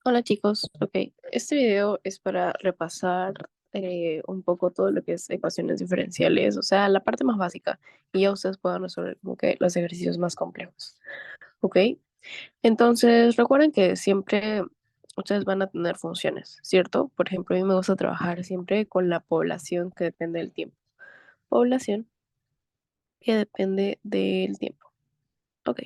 Hola chicos, ok. Este video es para repasar un poco todo lo que es ecuaciones diferenciales, o sea, la parte más básica, y ya ustedes puedan resolver como que los ejercicios más complejos, ok. Entonces, recuerden que siempre ustedes van a tener funciones, ¿cierto? Por ejemplo, a mí me gusta trabajar siempre con la población que depende del tiempo. Población que depende del tiempo, ok.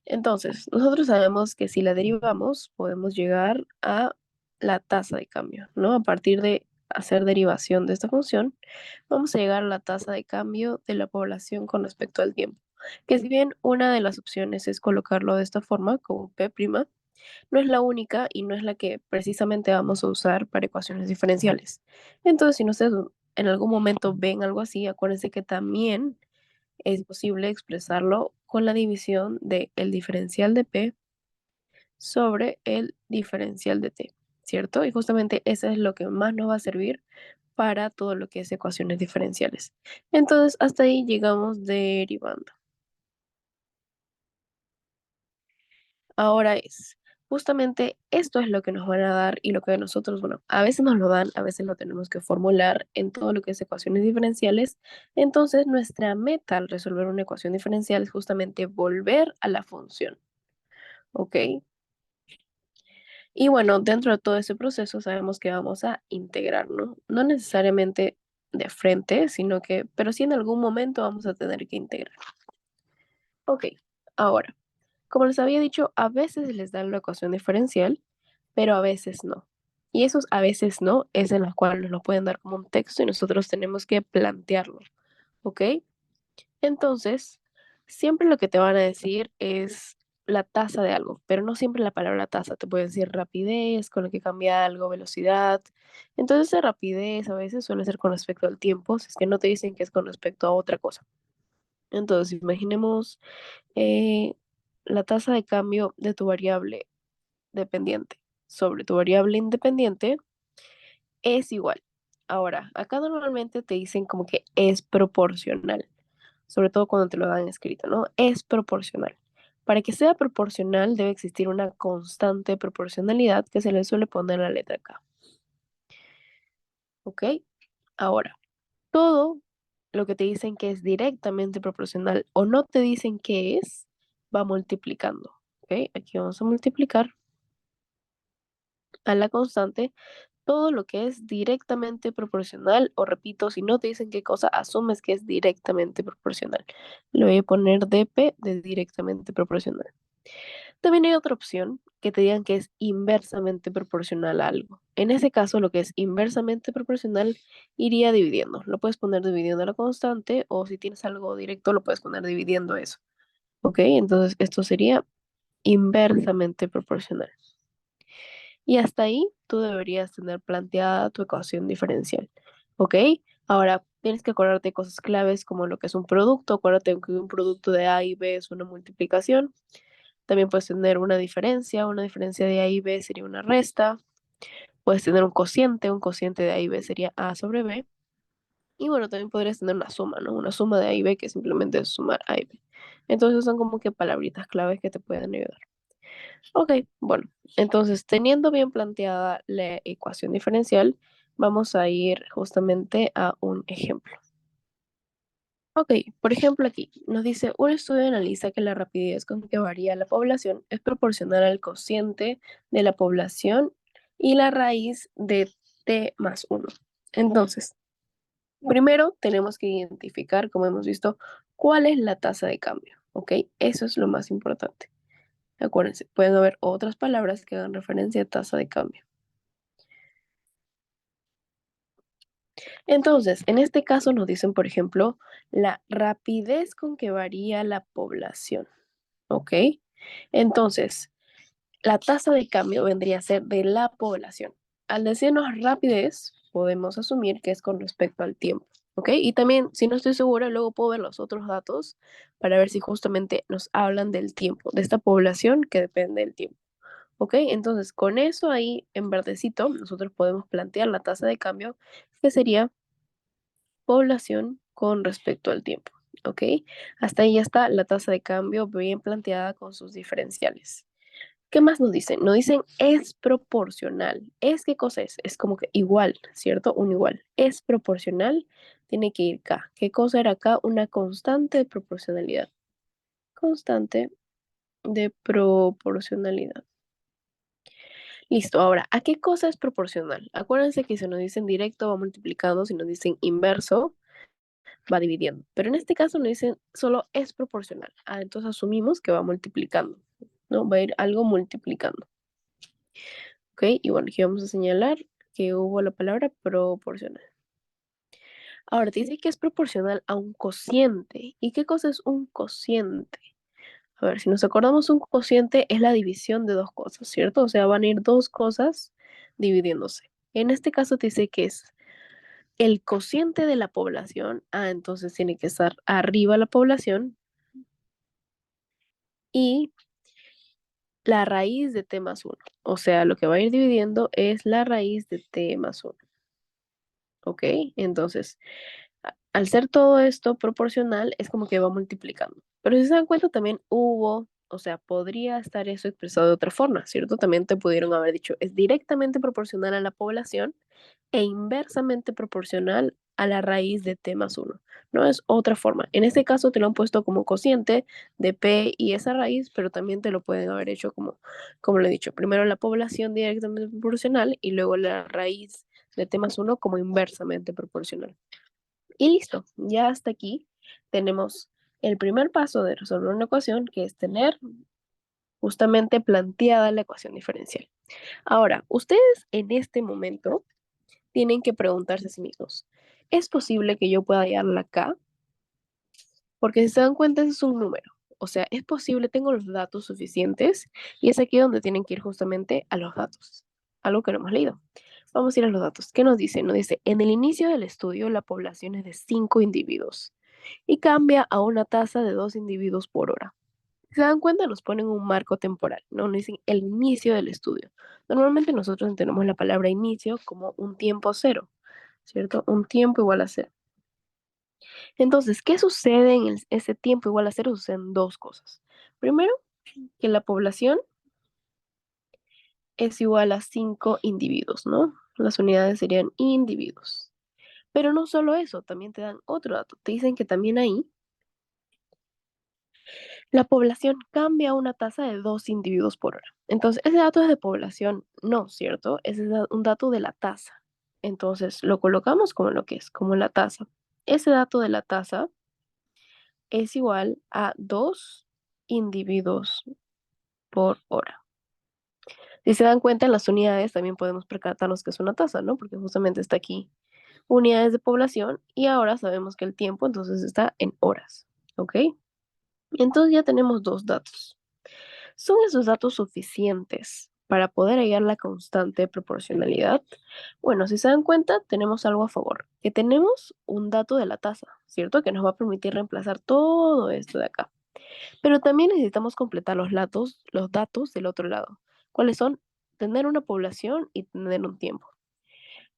Entonces, nosotros sabemos que si la derivamos, podemos llegar a la tasa de cambio, ¿no? A partir de hacer derivación de esta función, vamos a llegar a la tasa de cambio de la población con respecto al tiempo. Que si bien una de las opciones es colocarlo de esta forma, como P', no es la única y no es la que precisamente vamos a usar para ecuaciones diferenciales. Entonces, si ustedes en algún momento ven algo así, acuérdense que también es posible expresarlo con la división del diferencial de P sobre el diferencial de T, ¿cierto? Y justamente eso es lo que más nos va a servir para todo lo que es ecuaciones diferenciales. Entonces, hasta ahí llegamos derivando. Ahora justamente esto es lo que nos van a dar y lo que nosotros, bueno, a veces nos lo dan, a veces lo tenemos que formular en todo lo que es ecuaciones diferenciales. Entonces, nuestra meta al resolver una ecuación diferencial es justamente volver a la función, ¿ok? Y bueno, dentro de todo ese proceso sabemos que vamos a integrar, ¿no? No necesariamente de frente, sino que, pero sí en algún momento vamos a tener que integrar. Ok, ahora, como les había dicho, a veces les dan la ecuación diferencial, pero a veces no. Y esos a veces no es en los cuales nos lo pueden dar como un texto y nosotros tenemos que plantearlo, ¿ok? Entonces, siempre lo que te van a decir es la tasa de algo, pero no siempre la palabra tasa. Te pueden decir rapidez, con lo que cambia algo, velocidad. Entonces, esa rapidez a veces suele ser con respecto al tiempo, si es que no te dicen que es con respecto a otra cosa. Entonces, imaginemos eh, la tasa de cambio de tu variable dependiente sobre tu variable independiente es igual. Ahora, acá normalmente te dicen como que es proporcional, sobre todo cuando te lo dan escrito, ¿no? Es proporcional. Para que sea proporcional debe existir una constante de proporcionalidad que se le suele poner la letra K, ¿ok? Ahora, todo lo que te dicen que es directamente proporcional o no te dicen que es, va multiplicando, ¿ok? Aquí vamos a multiplicar a la constante todo lo que es directamente proporcional, o repito, si no te dicen qué cosa, asumes que es directamente proporcional. Le voy a poner dp de directamente proporcional. También hay otra opción que te digan que es inversamente proporcional a algo. En ese caso, lo que es inversamente proporcional iría dividiendo. Lo puedes poner dividiendo la constante o si tienes algo directo, lo puedes poner dividiendo eso. ¿Ok? Entonces, esto sería inversamente proporcional. Y hasta ahí tú deberías tener planteada tu ecuación diferencial, ¿ok? Ahora, tienes que acordarte de cosas claves como lo que es un producto. Acuérdate que un producto de A y B es una multiplicación. También puedes tener una diferencia de A y B sería una resta. Puedes tener un cociente de A y B sería A sobre B. Y bueno, también podrías tener una suma, ¿no? Una suma de A y B que simplemente es sumar A y B. Entonces son como que palabritas claves que te pueden ayudar. Ok, bueno, entonces teniendo bien planteada la ecuación diferencial, vamos a ir justamente a un ejemplo. Ok, por ejemplo aquí nos dice, un estudio analiza que la rapidez con que varía la población es proporcional al cociente de la población y la raíz de t más uno. Entonces, primero tenemos que identificar, como hemos visto, cuál es la tasa de cambio. Ok, eso es lo más importante. Acuérdense, pueden haber otras palabras que hagan referencia a tasa de cambio. Entonces, en este caso nos dicen, por ejemplo, la rapidez con que varía la población. ¿Ok? Entonces, la tasa de cambio vendría a ser de la población. Al decirnos rapidez, podemos asumir que es con respecto al tiempo. ¿Ok? Y también, si no estoy segura, luego puedo ver los otros datos para ver si justamente nos hablan del tiempo, de esta población que depende del tiempo. ¿Ok? Entonces, con eso ahí en verdecito, nosotros podemos plantear la tasa de cambio, que sería población con respecto al tiempo. ¿Ok? Hasta ahí ya está la tasa de cambio bien planteada con sus diferenciales. ¿Qué más nos dicen? Nos dicen es proporcional. ¿Es qué cosa es? Es como que igual, ¿cierto? Un igual. Es proporcional, tiene que ir acá. ¿Qué cosa era acá? Una constante de proporcionalidad. Constante de proporcionalidad. Listo, ahora, ¿a qué cosa es proporcional? Acuérdense que si nos dicen directo va multiplicando, si nos dicen inverso va dividiendo. Pero en este caso nos dicen solo es proporcional. Entonces asumimos que va multiplicando, ¿no? Va a ir algo multiplicando. ¿Ok? Y bueno, aquí vamos a señalar que hubo la palabra proporcional. Ahora, te dice que es proporcional a un cociente. ¿Y qué cosa es un cociente? A ver, si nos acordamos, un cociente es la división de dos cosas, ¿cierto? O sea, van a ir dos cosas dividiéndose. En este caso te dice que es el cociente de la población. Entonces tiene que estar arriba la población y la raíz de t más 1. O sea, lo que va a ir dividiendo es la raíz de t más 1. ¿Ok? Entonces, al ser todo esto proporcional, es como que va multiplicando. Pero si se dan cuenta, también hubo, o sea, podría estar eso expresado de otra forma, ¿cierto? También te pudieron haber dicho, es directamente proporcional a la población e inversamente proporcional a la raíz de t más 1. No es otra forma. En este caso te lo han puesto como cociente de p y esa raíz, pero también te lo pueden haber hecho como lo he dicho, primero la población directamente proporcional y luego la raíz de t más 1 como inversamente proporcional. Y listo, ya hasta aquí tenemos el primer paso de resolver una ecuación, que es tener justamente planteada la ecuación diferencial. Ahora, ustedes en este momento tienen que preguntarse a sí mismos, ¿es posible que yo pueda hallarla acá? Porque si se dan cuenta, ese es un número. O sea, es posible, tengo los datos suficientes y es aquí donde tienen que ir justamente a los datos, algo que no hemos leído. Vamos a ir a los datos. ¿Qué nos dice? Nos dice, en el inicio del estudio la población es de 5 individuos y cambia a una tasa de 2 individuos por hora. Si se dan cuenta, nos ponen un marco temporal, ¿no? Nos dicen el inicio del estudio. Normalmente nosotros entendemos la palabra inicio como un tiempo cero, ¿cierto? Un tiempo igual a cero. Entonces, ¿qué sucede en ese tiempo igual a cero? Suceden dos cosas. Primero, que la población es igual a 5 individuos, ¿no? Las unidades serían individuos. Pero no solo eso, también te dan otro dato. Te dicen que también ahí la población cambia a una tasa de 2 individuos por hora. Entonces, ese dato es de población, no, ¿cierto? Ese es un dato de la tasa. Entonces, lo colocamos como lo que es, como la tasa. Ese dato de la tasa es igual a 2 individuos por hora. Si se dan cuenta, en las unidades también podemos percatarnos que es una tasa, ¿no? Porque justamente está aquí unidades de población y ahora sabemos que el tiempo entonces está en horas, ¿ok? Entonces ya tenemos dos datos. ¿Son esos datos suficientes para poder hallar la constante de proporcionalidad? Bueno, si se dan cuenta, tenemos algo a favor, que tenemos un dato de la tasa, ¿cierto? Que nos va a permitir reemplazar todo esto de acá. Pero también necesitamos completar los datos del otro lado. ¿Cuáles son? Tener una población y tener un tiempo.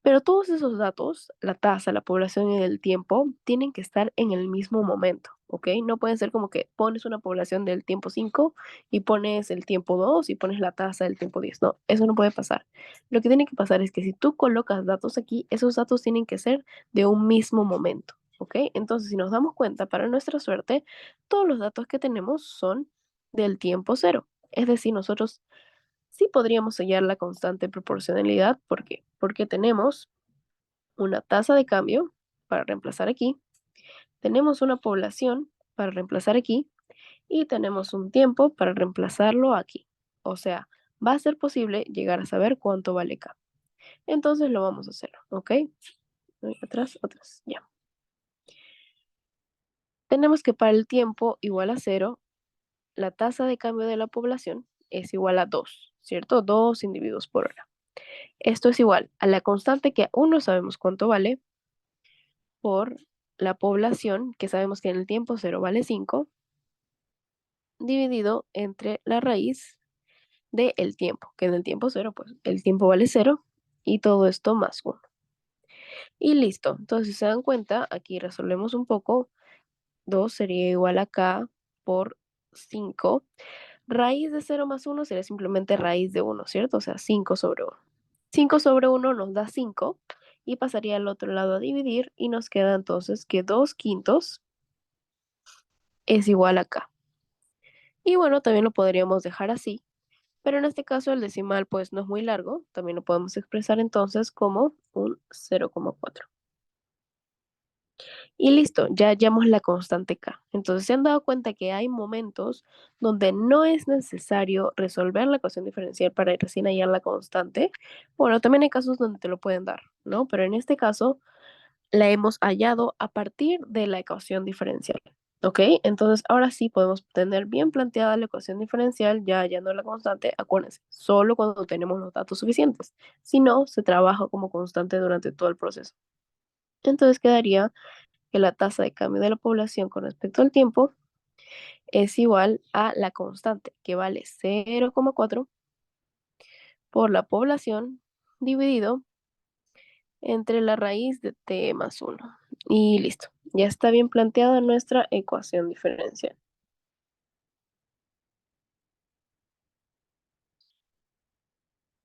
Pero todos esos datos, la tasa, la población y el tiempo, tienen que estar en el mismo momento, ¿ok? No pueden ser como que pones una población del tiempo 5 y pones el tiempo 2 y pones la tasa del tiempo 10. No, eso no puede pasar. Lo que tiene que pasar es que si tú colocas datos aquí, esos datos tienen que ser de un mismo momento, ¿ok? Entonces, si nos damos cuenta, para nuestra suerte, todos los datos que tenemos son del tiempo cero. Es decir, nosotros sí podríamos hallar la constante de proporcionalidad. ¿Por qué? Porque tenemos una tasa de cambio para reemplazar aquí, tenemos una población para reemplazar aquí y tenemos un tiempo para reemplazarlo aquí. O sea, va a ser posible llegar a saber cuánto vale K. Entonces lo vamos a hacer, ¿ok? Atrás, atrás, ya. Tenemos que para el tiempo igual a cero, la tasa de cambio de la población es igual a 2, ¿cierto? 2 individuos por hora. Esto es igual a la constante que aún no sabemos cuánto vale por la población, que sabemos que en el tiempo cero vale 5, dividido entre la raíz del tiempo, que en el tiempo cero, pues el tiempo vale cero y todo esto más 1. Y listo. Entonces, si se dan cuenta, aquí resolvemos un poco. 2 sería igual a k por 5. Raíz de 0 más 1 sería simplemente raíz de 1, ¿cierto? O sea, 5/1. 5/1 nos da 5 y pasaría al otro lado a dividir y nos queda entonces que 2/5 es igual a acá. Y bueno, también lo podríamos dejar así, pero en este caso el decimal pues no es muy largo, también lo podemos expresar entonces como un 0,4. Y listo, ya hallamos la constante K. Entonces se han dado cuenta que hay momentos donde no es necesario resolver la ecuación diferencial para recién hallar la constante. Bueno, también hay casos donde te lo pueden dar, ¿no? Pero en este caso la hemos hallado a partir de la ecuación diferencial. ¿Ok? Entonces ahora sí podemos tener bien planteada la ecuación diferencial, ya hallando la constante, acuérdense, solo cuando tenemos los datos suficientes. Si no, se trabaja como constante durante todo el proceso. Entonces quedaría que la tasa de cambio de la población con respecto al tiempo es igual a la constante, que vale 0,4 por la población dividido entre la raíz de t más 1. Y listo, ya está bien planteada nuestra ecuación diferencial.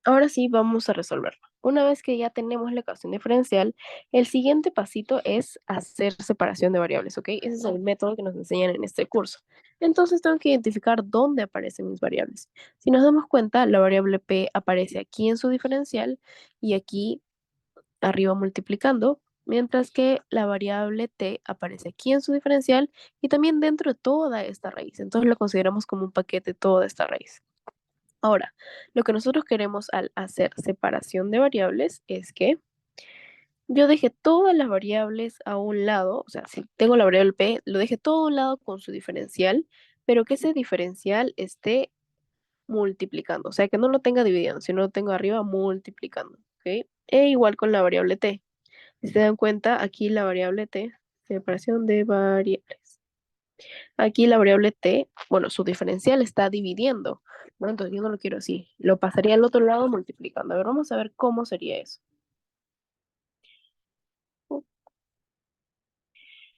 Ahora sí, vamos a resolverlo. Una vez que ya tenemos la ecuación diferencial, el siguiente pasito es hacer separación de variables, ¿ok? Ese es el método que nos enseñan en este curso. Entonces tengo que identificar dónde aparecen mis variables. Si nos damos cuenta, la variable p aparece aquí en su diferencial y aquí arriba multiplicando, mientras que la variable t aparece aquí en su diferencial y también dentro de toda esta raíz. Entonces lo consideramos como un paquete toda esta raíz. Ahora, lo que nosotros queremos al hacer separación de variables es que yo deje todas las variables a un lado, o sea, si tengo la variable p, lo deje todo a un lado con su diferencial, pero que ese diferencial esté multiplicando, o sea, que no lo tenga dividiendo, sino lo tengo arriba multiplicando, ¿ok? E igual con la variable t. Si se dan cuenta, aquí la variable t, separación de variables. Aquí la variable t, bueno, su diferencial está dividiendo. Bueno, entonces yo no lo quiero así. Lo pasaría al otro lado multiplicando. A ver, vamos a ver cómo sería eso.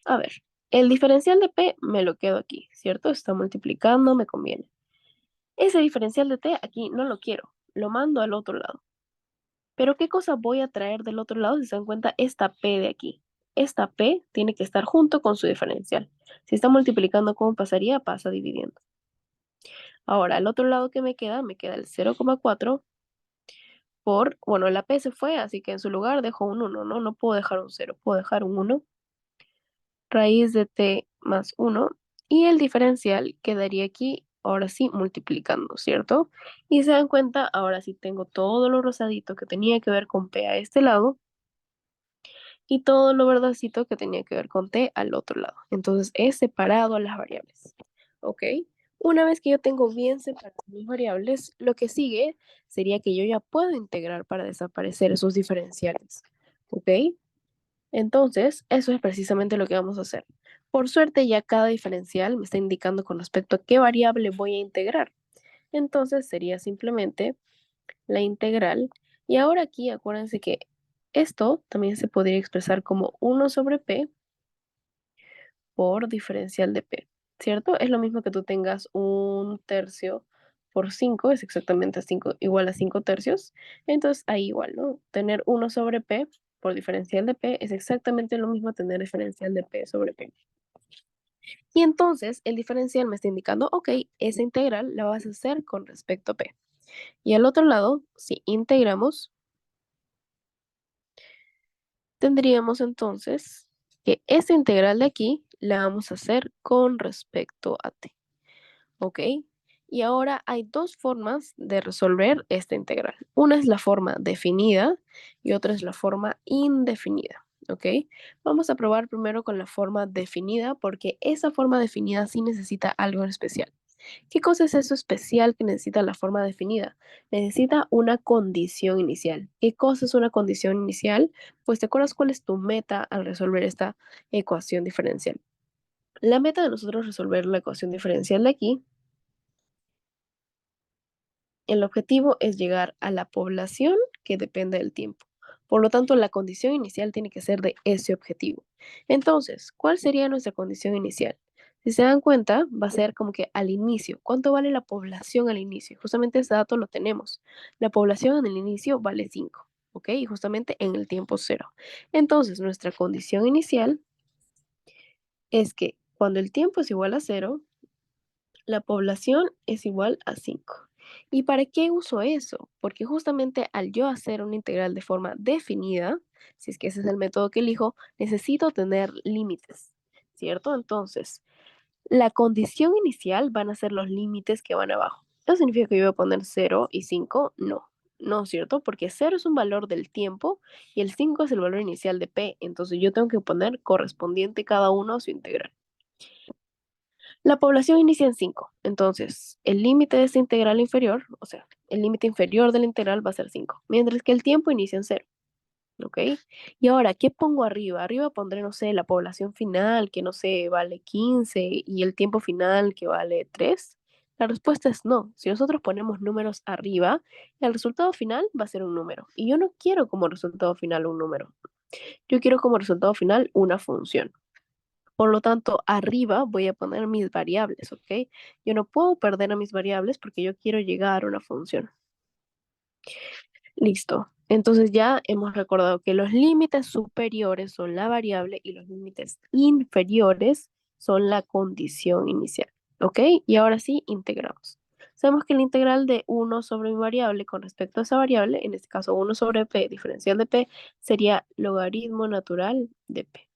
A ver, el diferencial de p me lo quedo aquí, ¿cierto? Está multiplicando, me conviene. Ese diferencial de t aquí no lo quiero. Lo mando al otro lado. Pero ¿qué cosa voy a traer del otro lado? Si se dan cuenta, esta p de aquí. Esta p tiene que estar junto con su diferencial. Si está multiplicando, ¿cómo pasaría? Pasa dividiendo. Ahora, al otro lado que me queda el 0,4 por, bueno, la P se fue, así que en su lugar dejo un 1, ¿no? No puedo dejar un 0, puedo dejar un 1, raíz de t más 1, y el diferencial quedaría aquí, ahora sí, multiplicando, ¿cierto? Y se dan cuenta, ahora sí tengo todo lo rosadito que tenía que ver con P a este lado, y todo lo verdacito que tenía que ver con t al otro lado. Entonces he separado las variables. ¿Ok? Una vez que yo tengo bien separadas mis variables, lo que sigue sería que yo ya puedo integrar para desaparecer esos diferenciales. ¿Ok? Entonces, eso es precisamente lo que vamos a hacer. Por suerte, ya cada diferencial me está indicando con respecto a qué variable voy a integrar. Entonces, sería simplemente la integral. Y ahora aquí acuérdense que esto también se podría expresar como 1 sobre p por diferencial de p, ¿cierto? Es lo mismo que tú tengas un tercio por 5, es exactamente 5, igual a 5 tercios. Entonces ahí igual, ¿no? Tener 1 sobre p por diferencial de p es exactamente lo mismo tener diferencial de p sobre p. Y entonces el diferencial me está indicando, ok, esa integral la vas a hacer con respecto a p. Y al otro lado, si integramos, tendríamos entonces que esta integral de aquí la vamos a hacer con respecto a t, ¿ok? Y ahora hay dos formas de resolver esta integral. Una es la forma definida y otra es la forma indefinida, ¿ok? Vamos a probar primero con la forma definida porque esa forma definida sí necesita algo en especial. ¿Qué cosa es eso especial que necesita la forma definida? Necesita una condición inicial. ¿Qué cosa es una condición inicial? Pues te acuerdas cuál es tu meta al resolver esta ecuación diferencial. La meta de nosotros resolver la ecuación diferencial de aquí, el objetivo es llegar a la población que depende del tiempo. Por lo tanto, la condición inicial tiene que ser de ese objetivo. Entonces, ¿cuál sería nuestra condición inicial? Si se dan cuenta, va a ser como que al inicio. ¿Cuánto vale la población al inicio? Justamente ese dato lo tenemos. La población en el inicio vale 5, ¿ok? Y justamente en el tiempo cero. Entonces, nuestra condición inicial es que cuando el tiempo es igual a cero, la población es igual a 5. ¿Y para qué uso eso? Porque justamente al yo hacer una integral de forma definida, si es que ese es el método que elijo, necesito tener límites, ¿cierto? Entonces, la condición inicial van a ser los límites que van abajo. ¿Eso significa que yo voy a poner 0 y 5? No, no, ¿cierto? Porque 0 es un valor del tiempo y el 5 es el valor inicial de p. Entonces yo tengo que poner correspondiente cada uno a su integral. La población inicia en 5. Entonces, el límite de esta integral inferior, o sea, el límite inferior de la integral va a ser 5, mientras que el tiempo inicia en 0. ¿Ok? Y ahora, ¿qué pongo arriba? Arriba pondré, no sé, la población final, que no sé, vale 15, y el tiempo final, que vale 3. La respuesta es no. Si nosotros ponemos números arriba, el resultado final va a ser un número. Y yo no quiero como resultado final un número. Yo quiero como resultado final una función. Por lo tanto, arriba voy a poner mis variables, ¿ok? Yo no puedo perder a mis variables porque yo quiero llegar a una función. Listo. Entonces ya hemos recordado que los límites superiores son la variable y los límites inferiores son la condición inicial. ¿Ok? Y ahora sí, integramos. Sabemos que la integral de 1 sobre mi variable con respecto a esa variable, en este caso 1 sobre p diferencial de p, sería logaritmo natural de p.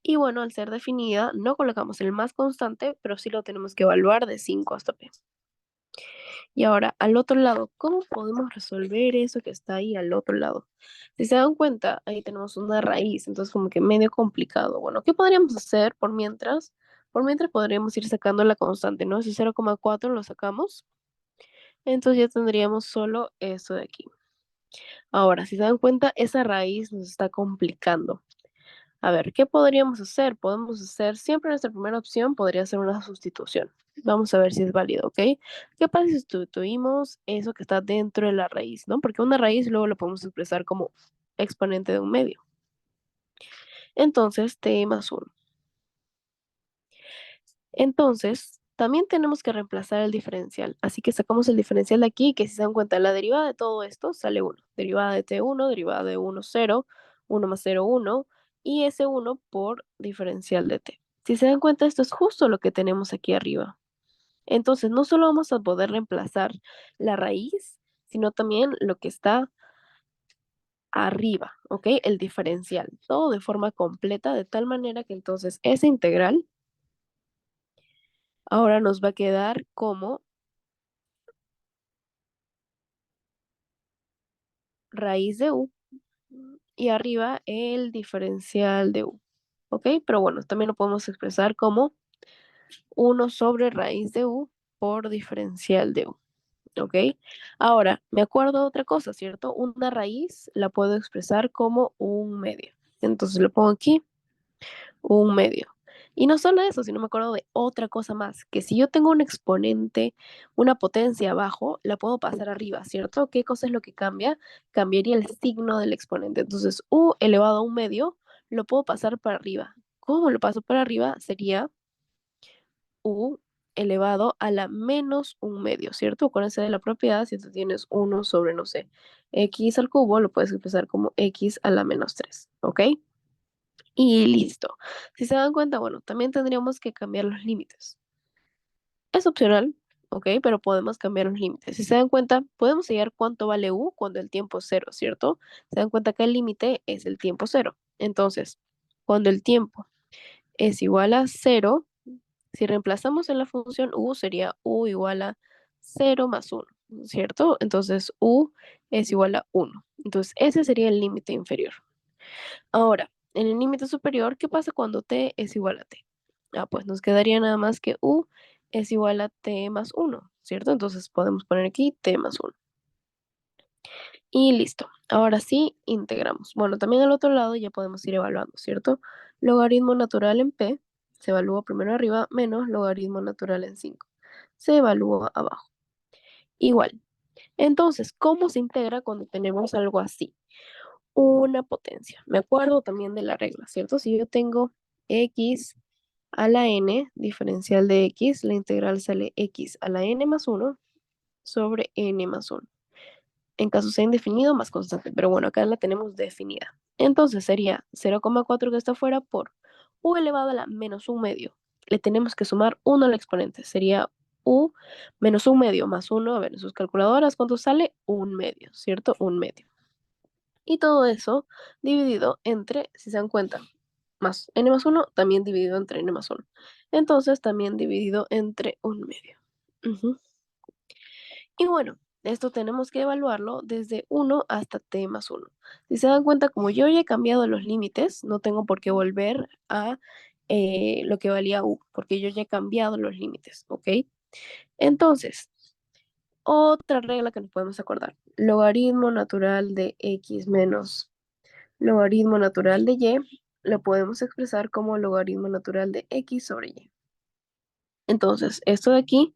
Y bueno, al ser definida, no colocamos el más constante, pero sí lo tenemos que evaluar de 5 hasta p. Y ahora, al otro lado, ¿cómo podemos resolver eso que está ahí al otro lado? Si se dan cuenta, ahí tenemos una raíz, entonces como que medio complicado. Bueno, ¿qué podríamos hacer por mientras? Por mientras podríamos ir sacando la constante, ¿no? Ese 0,4 lo sacamos, entonces ya tendríamos solo eso de aquí. Ahora, si se dan cuenta, esa raíz nos está complicando. A ver, ¿qué podríamos hacer? Podemos hacer, siempre nuestra primera opción podría ser una sustitución. Vamos a ver si es válido, ¿ok? ¿Qué pasa si sustituimos eso que está dentro de la raíz, ¿no? Porque una raíz luego lo podemos expresar como exponente de un medio. Entonces, t más 1. Entonces, también tenemos que reemplazar el diferencial. Así que sacamos el diferencial de aquí, que si se dan cuenta, la derivada de todo esto sale 1. Derivada de t1, derivada de 1, 0, 1 más 0, 1, y ese 1 por diferencial de t. Si se dan cuenta, esto es justo lo que tenemos aquí arriba. Entonces, no solo vamos a poder reemplazar la raíz, sino también lo que está arriba, ¿ok? El diferencial, todo de forma completa, de tal manera que entonces esa integral ahora nos va a quedar como raíz de u y arriba el diferencial de u, ¿ok? Pero bueno, también lo podemos expresar como 1 sobre raíz de u por diferencial de u, ¿ok? Ahora, me acuerdo de otra cosa, ¿cierto? Una raíz la puedo expresar como un medio. Entonces lo pongo aquí, un medio. Y no solo eso, sino me acuerdo de otra cosa más, que si yo tengo un exponente, una potencia abajo, la puedo pasar arriba, ¿cierto? ¿Qué cosa es lo que cambia? Cambiaría el signo del exponente. Entonces, u elevado a un medio, lo puedo pasar para arriba. ¿Cómo lo paso para arriba? Sería u elevado a la menos un medio, ¿cierto? Acuérdense de la propiedad, si tú tienes 1 sobre, no sé, x al cubo, lo puedes expresar como x a la menos 3, ¿ok? Y listo. Si se dan cuenta, bueno, también tendríamos que cambiar los límites. Es opcional, ¿ok? Pero podemos cambiar los límites. Si se dan cuenta, podemos hallar cuánto vale u cuando el tiempo es cero, ¿cierto? Se dan cuenta que el límite es el tiempo cero. Entonces, cuando el tiempo es igual a cero, si reemplazamos en la función u, sería u igual a 0 más 1, ¿cierto? Entonces, u es igual a 1. Entonces, ese sería el límite inferior. Ahora, en el límite superior, ¿qué pasa cuando t es igual a t? Ah, pues nos quedaría nada más que u es igual a t más 1, ¿cierto? Entonces podemos poner aquí t más 1. Y listo. Ahora sí, integramos. Bueno, también al otro lado ya podemos ir evaluando, ¿cierto? Logaritmo natural en p se evalúa primero arriba menos logaritmo natural en 5. Se evalúa abajo. Igual. Entonces, ¿cómo se integra cuando tenemos algo así? Una potencia. Me acuerdo también de la regla, ¿cierto? Si yo tengo x a la n diferencial de x, la integral sale x a la n más 1 sobre n más 1. En caso sea indefinido, más constante. Pero bueno, acá la tenemos definida. Entonces sería 0,4 que está fuera por u elevado a la menos 1 medio. Le tenemos que sumar 1 al exponente. Sería u menos 1 medio más 1. A ver, en sus calculadoras, ¿cuánto sale? 1 medio, ¿cierto? 1 medio. Y todo eso dividido entre, si se dan cuenta, más n más 1, también dividido entre n más 1. Entonces, también dividido entre 1 medio. Y bueno, esto tenemos que evaluarlo desde 1 hasta t más 1. Si se dan cuenta, como yo ya he cambiado los límites, no tengo por qué volver a lo que valía u, porque yo ya he cambiado los límites, ¿ok? Entonces, otra regla que nos podemos acordar. Logaritmo natural de x menos logaritmo natural de y, lo podemos expresar como logaritmo natural de x sobre y. Entonces, esto de aquí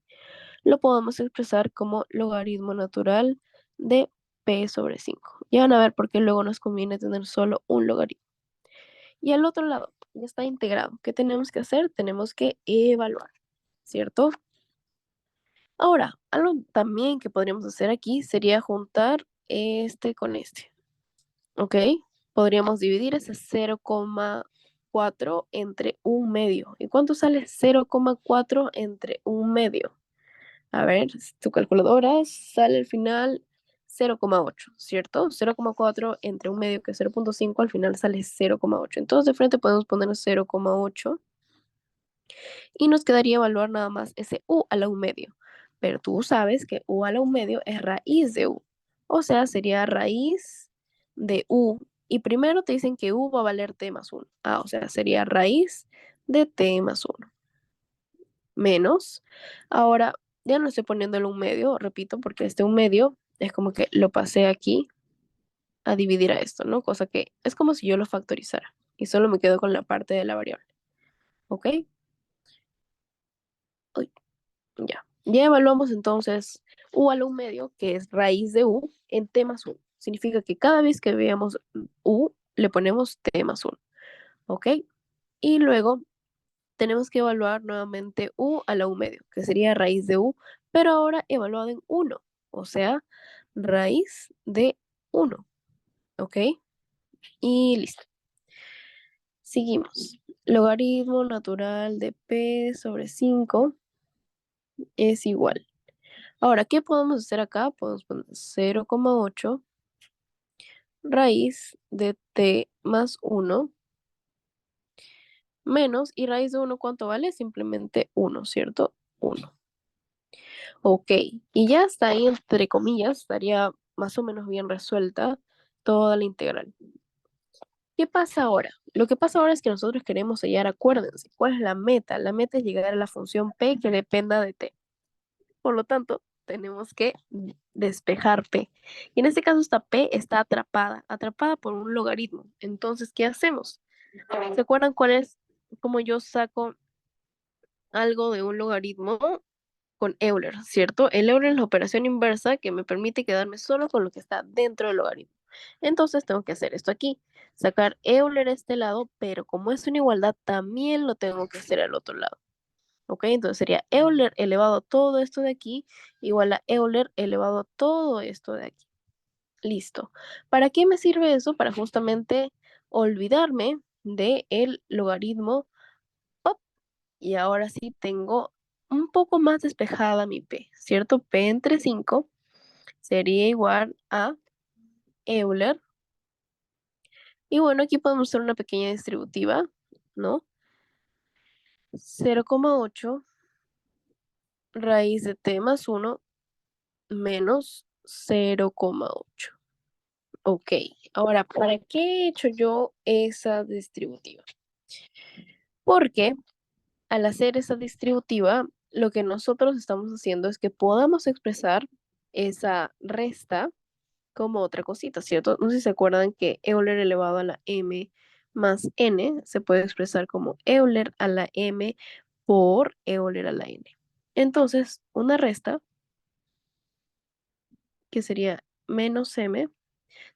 lo podemos expresar como logaritmo natural de p sobre 5. Ya van a ver por qué luego nos conviene tener solo un logaritmo. Y al otro lado, ya está integrado. ¿Qué tenemos que hacer? Tenemos que evaluar, ¿cierto? Ahora, algo también que podríamos hacer aquí sería juntar este con este, ¿ok? Podríamos dividir ese 0,4 entre 1 medio. ¿Y cuánto sale 0,4 entre 1 medio? A ver, tu calculadora sale al final 0,8, ¿cierto? 0,4 entre 1 medio, que es 0,5, al final sale 0,8. Entonces de frente podemos poner 0,8 y nos quedaría evaluar nada más ese u a la 1 medio. Pero tú sabes que u a la 1 medio es raíz de u. O sea, sería raíz de u. Y primero te dicen que u va a valer t más 1. Ah, o sea, sería raíz de t más 1 menos. Ahora, ya no estoy poniendo el 1 medio, repito, porque este 1 medio es como que lo pasé aquí a dividir a esto, ¿no? Cosa que es como si yo lo factorizara y solo me quedo con la parte de la variable. ¿Ok? Uy, ya. Ya evaluamos entonces u al 1 medio, que es raíz de u, en t más 1. Significa que cada vez que veamos u, le ponemos t más 1. ¿Ok? Y luego tenemos que evaluar nuevamente u a la 1 medio, que sería raíz de u, pero ahora evaluado en 1, o sea, raíz de 1, ¿ok? Y listo. Seguimos. Logaritmo natural de p sobre 5 es igual. Ahora, ¿qué podemos hacer acá? Podemos poner 0,8 raíz de t más 1 menos, y raíz de 1, ¿cuánto vale? Simplemente 1, ¿cierto? 1. Ok, y ya está ahí, entre comillas, estaría más o menos bien resuelta toda la integral. ¿Qué pasa ahora? Lo que pasa ahora es que nosotros queremos hallar, acuérdense, ¿cuál es la meta? La meta es llegar a la función p que dependa de t. Por lo tanto, tenemos que despejar p. Y en este caso esta p está atrapada por un logaritmo. Entonces, ¿qué hacemos? ¿Se acuerdan cuál es, cómo yo saco algo de un logaritmo? Con Euler, ¿cierto? El Euler es la operación inversa que me permite quedarme solo con lo que está dentro del logaritmo. Entonces tengo que hacer esto aquí, sacar Euler a este lado, pero como es una igualdad, también lo tengo que hacer al otro lado. ¿Ok? Entonces sería Euler elevado a todo esto de aquí, igual a Euler elevado a todo esto de aquí. Listo. ¿Para qué me sirve eso? Para justamente olvidarme del logaritmo. Y ahora sí tengo un poco más despejada mi P, ¿cierto? P entre 5 sería igual a Euler. Y bueno, aquí podemos hacer una pequeña distributiva, ¿no? 0,8 raíz de t más 1 menos 0,8. Ok, ahora, ¿para qué he hecho yo esa distributiva? Porque al hacer esa distributiva, lo que nosotros estamos haciendo es que podamos expresar esa resta como otra cosita, ¿cierto? No sé si se acuerdan que Euler elevado a la m más n se puede expresar como Euler a la m por Euler a la n. Entonces, una resta, que sería menos m,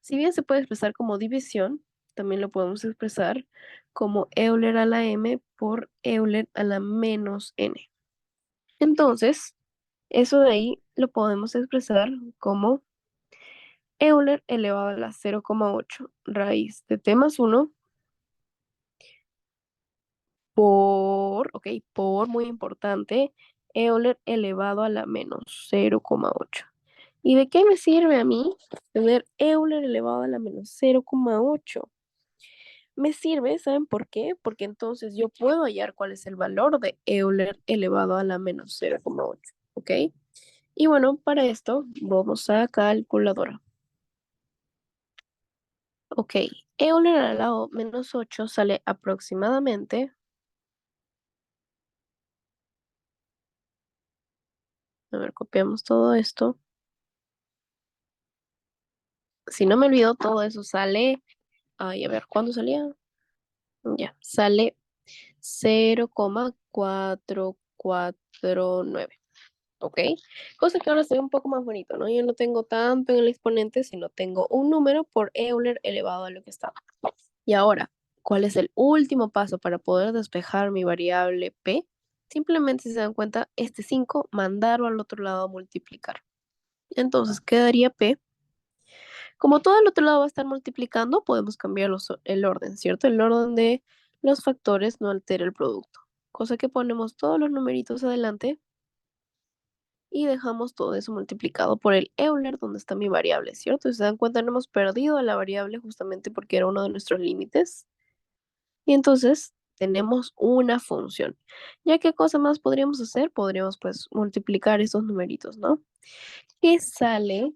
si bien se puede expresar como división, también lo podemos expresar como Euler a la m por Euler a la menos n. Entonces, eso de ahí lo podemos expresar como Euler elevado a la 0,8 raíz de t más 1 por muy importante, Euler elevado a la menos 0,8. ¿Y de qué me sirve a mí tener Euler elevado a la menos 0,8? Me sirve, ¿saben por qué? Porque entonces yo puedo hallar cuál es el valor de Euler elevado a la menos 0,8, ¿ok? Y bueno, para esto vamos a calculadora. Ok, Euler al lado menos 8 sale aproximadamente, a ver, copiamos todo esto. Si no me olvido, todo eso sale, ay, a ver, ¿cuándo salía? Ya, sale 0,449. ¿Ok? Cosa que ahora se ve un poco más bonito, ¿no? Yo no tengo tanto en el exponente, sino tengo un número por Euler elevado a lo que está. Y ahora, ¿cuál es el último paso para poder despejar mi variable P? Simplemente, si se dan cuenta, este 5, mandarlo al otro lado a multiplicar. Entonces, quedaría P. Como todo el otro lado va a estar multiplicando, podemos cambiar el orden, ¿cierto? El orden de los factores no altera el producto. Cosa que ponemos todos los numeritos adelante y dejamos todo eso multiplicado por el Euler, donde está mi variable, ¿cierto? Si se dan cuenta, no hemos perdido la variable justamente porque era uno de nuestros límites. Y entonces tenemos una función. ¿Ya qué cosa más podríamos hacer? Podríamos pues multiplicar esos numeritos, ¿no? Que sale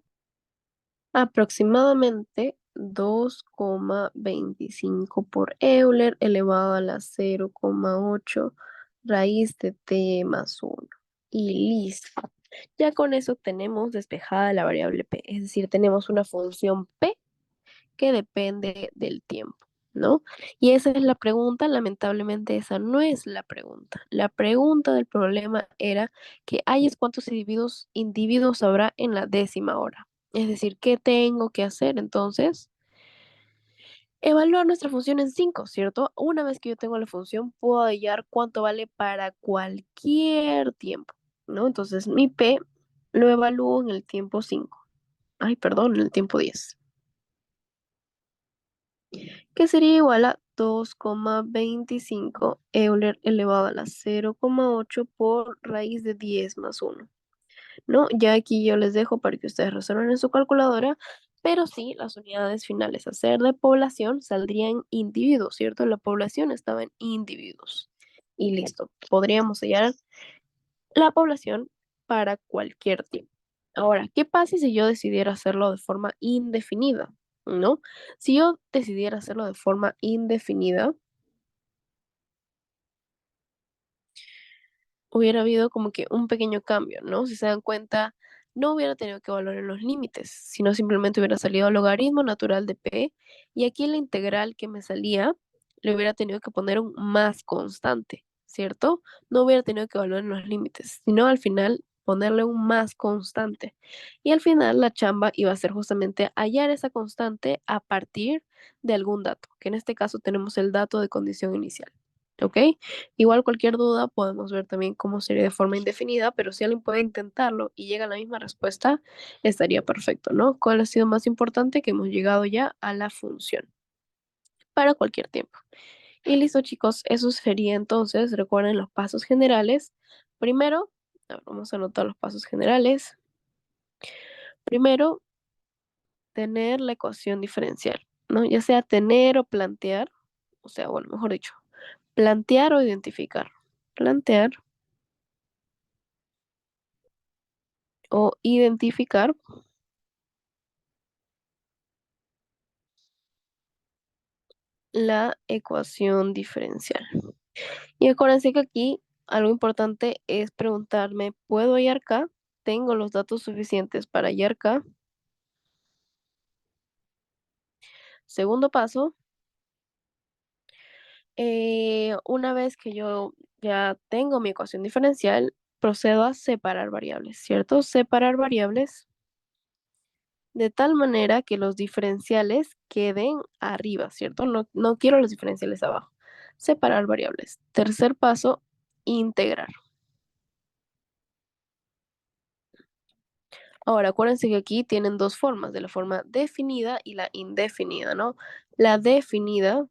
aproximadamente 2,25 por Euler elevado a la 0,8 raíz de t más 1. Y listo. Ya con eso tenemos despejada la variable p, es decir, tenemos una función p que depende del tiempo, ¿no? Y esa es la pregunta, lamentablemente esa no es la pregunta. La pregunta del problema era que hayas cuántos individuos habrá en la décima hora. Es decir, ¿qué tengo que hacer entonces? Evaluar nuestra función en 5, ¿cierto? Una vez que yo tengo la función, puedo hallar cuánto vale para cualquier tiempo, ¿no? Entonces, mi P lo evalúo en el tiempo 5. Ay, perdón, en el tiempo 10, que sería igual a 2,25 Euler elevado a la 0,8 por raíz de 10 más 1. ¿No? Ya aquí yo les dejo para que ustedes resuelvan en su calculadora, pero sí, las unidades finales a ser de población saldrían individuos, ¿cierto? La población estaba en individuos. Y listo, podríamos hallar la población para cualquier tiempo. Ahora, ¿qué pasa si yo decidiera hacerlo de forma indefinida? ¿No? Si yo decidiera hacerlo de forma indefinida, hubiera habido como que un pequeño cambio, ¿no? Si se dan cuenta, no hubiera tenido que evaluar en los límites, sino simplemente hubiera salido el logaritmo natural de p y aquí la integral que me salía le hubiera tenido que poner un más constante, ¿cierto? No hubiera tenido que evaluar en los límites, sino al final ponerle un más constante. Y al final la chamba iba a ser justamente hallar esa constante a partir de algún dato, que en este caso tenemos el dato de condición inicial. ¿Ok? Igual cualquier duda podemos ver también cómo sería de forma indefinida, pero si alguien puede intentarlo y llega a la misma respuesta, estaría perfecto, ¿no? ¿Cuál ha sido más importante? Que hemos llegado ya a la función para cualquier tiempo. Y listo, chicos, eso sería entonces, recuerden los pasos generales. Primero, a ver, vamos a anotar los pasos generales. Primero, tener la ecuación diferencial, ¿no? Ya sea tener o plantear, o sea, bueno, mejor dicho, plantear o identificar. Plantear o identificar la ecuación diferencial. Y acuérdense que aquí algo importante es preguntarme, ¿puedo hallar K? ¿Tengo los datos suficientes para hallar K? Segundo paso, una vez que yo ya tengo mi ecuación diferencial, procedo a separar variables, ¿cierto? Separar variables de tal manera que los diferenciales queden arriba, ¿cierto? No quiero los diferenciales abajo. Separar variables. Tercer paso, integrar. Ahora, acuérdense que aquí tienen dos formas, de la forma definida y la indefinida, ¿no? La definida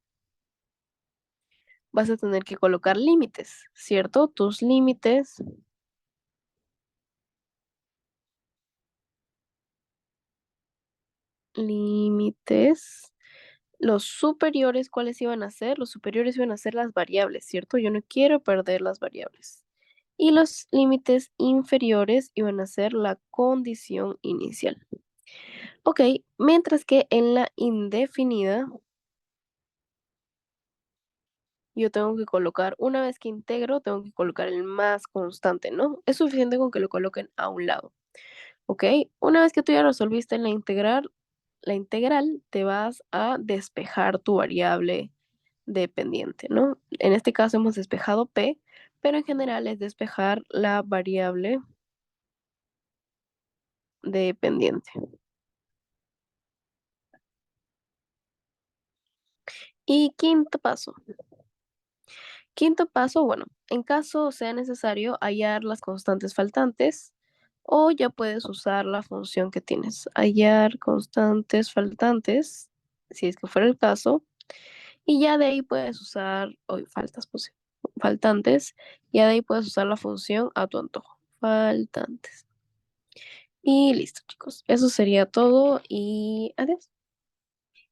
vas a tener que colocar límites, ¿cierto? Tus límites, los superiores, ¿cuáles iban a ser? Los superiores iban a ser las variables, ¿cierto? Yo no quiero perder las variables. Y los límites inferiores iban a ser la condición inicial. Ok, mientras que en la indefinida yo tengo que colocar, una vez que integro, tengo que colocar el más constante, ¿no? Es suficiente con que lo coloquen a un lado, ¿ok? Una vez que tú ya resolviste la integral, te vas a despejar tu variable dependiente, ¿no? En este caso hemos despejado P, pero en general es despejar la variable dependiente. Y quinto paso. Quinto paso, bueno, en caso sea necesario hallar las constantes faltantes o ya puedes usar la función que tienes, hallar constantes faltantes, si es que fuera el caso, y ya de ahí puedes usar, hoy faltas, pues, faltantes, ya de ahí puedes usar la función a tu antojo, faltantes. Y listo, chicos, eso sería todo y adiós.